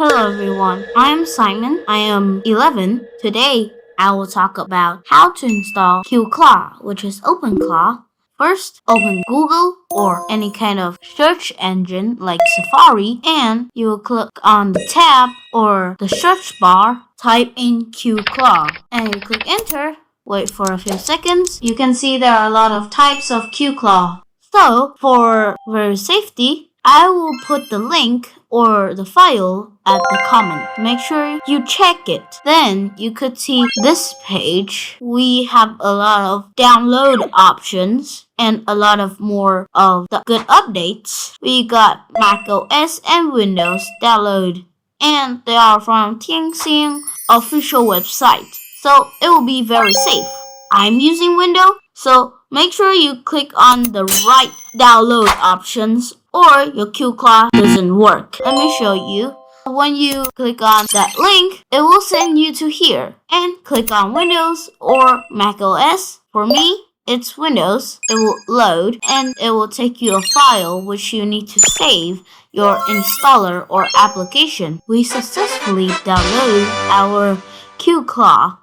Hello everyone, I am Simon. I am 11. Today, I will talk about how to install QClaw, which is OpenClaw. First, open Google or any kind of search engine like Safari, and you will click on the tab or the search bar, type in QClaw, and you click enter. Wait for a few seconds. You can see there are a lot of types of QClaw. So, for very safety, I will put the link or the file at the comment. Make sure you check it. Then you could see this page. We have a lot of download options and a lot of more of the good updates. We got macOS and Windows download, and they are from Tianxing official website. So it will be very safe. I'm using Windows, so make sure you click on the right download options or your QClaw doesn't work. Let me show you. When you click on that link, it will send you to here and click on Windows or macOS. For me, it's Windows. It will load and it will take you a file which you need to save your installer or application. We successfully downloaded our QClaw.